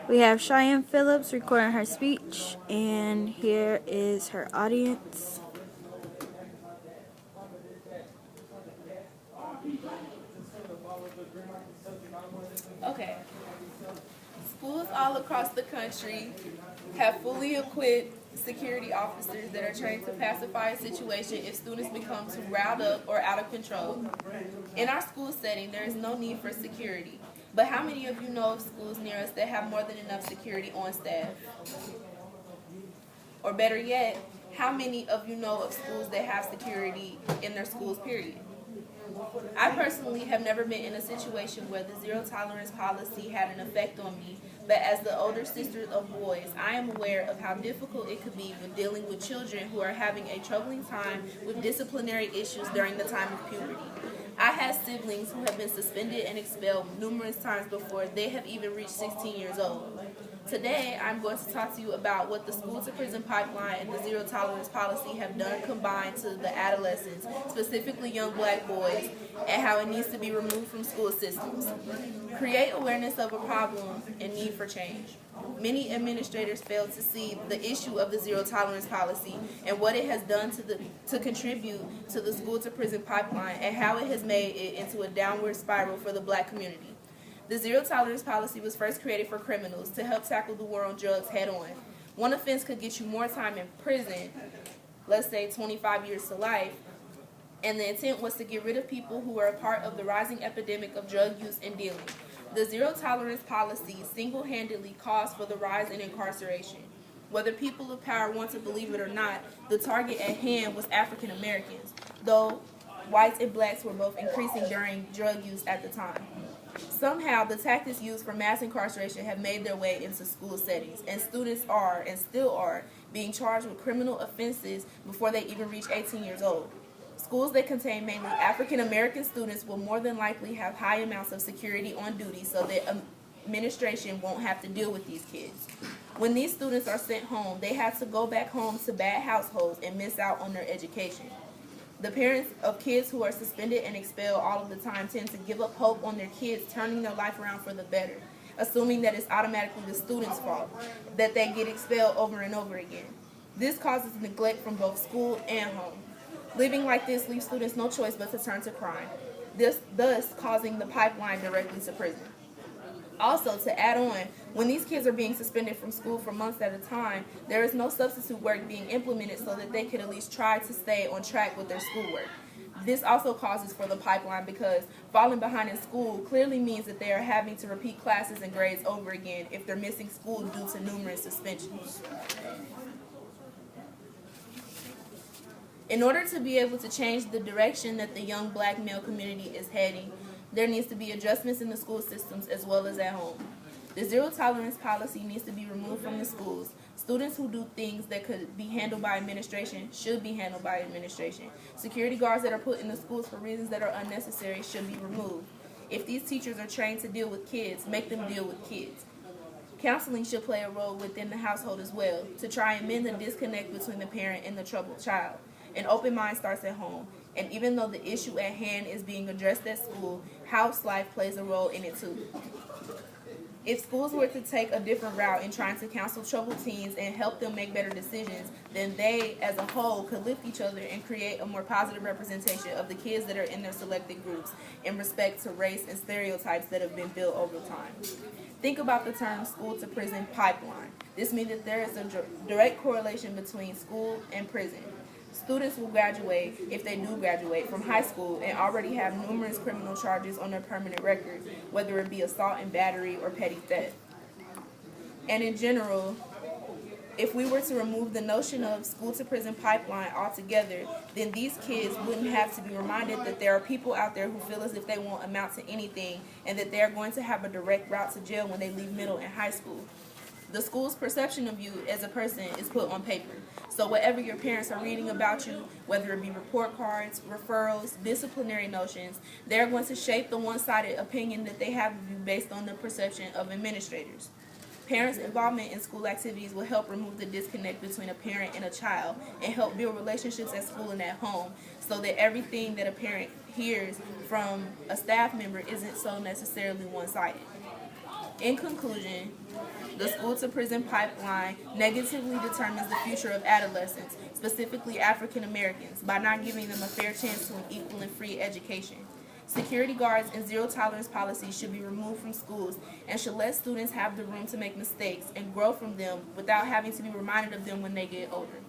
We have Chyanne Phillips recording her speech, and here is her audience. Okay. Schools all across the country have fully equipped security officers that are trained to pacify a situation if students become too riled up or out of control. In our school setting, there is no need for security. But how many of you know of schools near us that have more than enough security on staff? Or better yet, how many of you know of schools that have security in their schools, period? I personally have never been in a situation where the zero tolerance policy had an effect on me, but as the older sister of boys, I am aware of how difficult it could be with dealing with children who are having a troubling time with disciplinary issues during the time of puberty. I have siblings who have been suspended and expelled numerous times before they have even reached 16 years old. Today, I'm going to talk to you about what the school-to-prison pipeline and the zero-tolerance policy have done combined to the adolescents, specifically young black boys, and how it needs to be removed from school systems. Create awareness of a problem and need for change. Many administrators fail to see the issue of the zero-tolerance policy and what it has done to contribute to the school-to-prison pipeline and how it has made it into a downward spiral for the black community. The zero-tolerance policy was first created for criminals to help tackle the war on drugs head-on. One offense could get you more time in prison, let's say 25 years to life, and the intent was to get rid of people who were a part of the rising epidemic of drug use and dealing. The zero-tolerance policy single-handedly caused for the rise in incarceration. Whether people of power want to believe it or not, the target at hand was African Americans, though whites and blacks were both increasing during drug use at the time. Somehow, the tactics used for mass incarceration have made their way into school settings, and students are, and still are, being charged with criminal offenses before they even reach 18 years old. Schools that contain mainly African American students will more than likely have high amounts of security on duty so that administration won't have to deal with these kids. When these students are sent home, they have to go back home to bad households and miss out on their education. The parents of kids who are suspended and expelled all of the time tend to give up hope on their kids turning their life around for the better, assuming that it's automatically the student's fault, that they get expelled over and over again. This causes neglect from both school and home. Living like this leaves students no choice but to turn to crime, thus causing the pipeline directly to prison. Also, to add on, when these kids are being suspended from school for months at a time, there is no substitute work being implemented so that they could at least try to stay on track with their schoolwork. This also causes for the pipeline because falling behind in school clearly means that they are having to repeat classes and grades over again if they're missing school due to numerous suspensions. In order to be able to change the direction that the young black male community is heading, there needs to be adjustments in the school systems as well as at home. The zero-tolerance policy needs to be removed from the schools. Students who do things that could be handled by administration should be handled by administration. Security guards that are put in the schools for reasons that are unnecessary should be removed. If these teachers are trained to deal with kids, make them deal with kids. Counseling should play a role within the household as well to try and mend the disconnect between the parent and the troubled child. An open mind starts at home, and even though the issue at hand is being addressed at school, house life plays a role in it too. If schools were to take a different route in trying to counsel troubled teens and help them make better decisions, then they, as a whole, could lift each other and create a more positive representation of the kids that are in their selected groups in respect to race and stereotypes that have been built over time. Think about the term school-to-prison pipeline. This means that there is a direct correlation between school and prison. Students will graduate, if they do graduate, from high school and already have numerous criminal charges on their permanent record, whether it be assault and battery or petty theft. And in general, if we were to remove the notion of school-to-prison pipeline altogether, then these kids wouldn't have to be reminded that there are people out there who feel as if they won't amount to anything and that they are going to have a direct route to jail when they leave middle and high school. The school's perception of you as a person is put on paper. So whatever your parents are reading about you, whether it be report cards, referrals, disciplinary notions, they're going to shape the one-sided opinion that they have of you based on the perception of administrators. Parents' involvement in school activities will help remove the disconnect between a parent and a child and help build relationships at school and at home so that everything that a parent hears from a staff member isn't so necessarily one-sided. In conclusion, The school-to-prison pipeline negatively determines the future of adolescents, specifically African Americans, by not giving them a fair chance to an equal and free education. Security guards and zero-tolerance policies should be removed from schools and should let students have the room to make mistakes and grow from them without having to be reminded of them when they get older.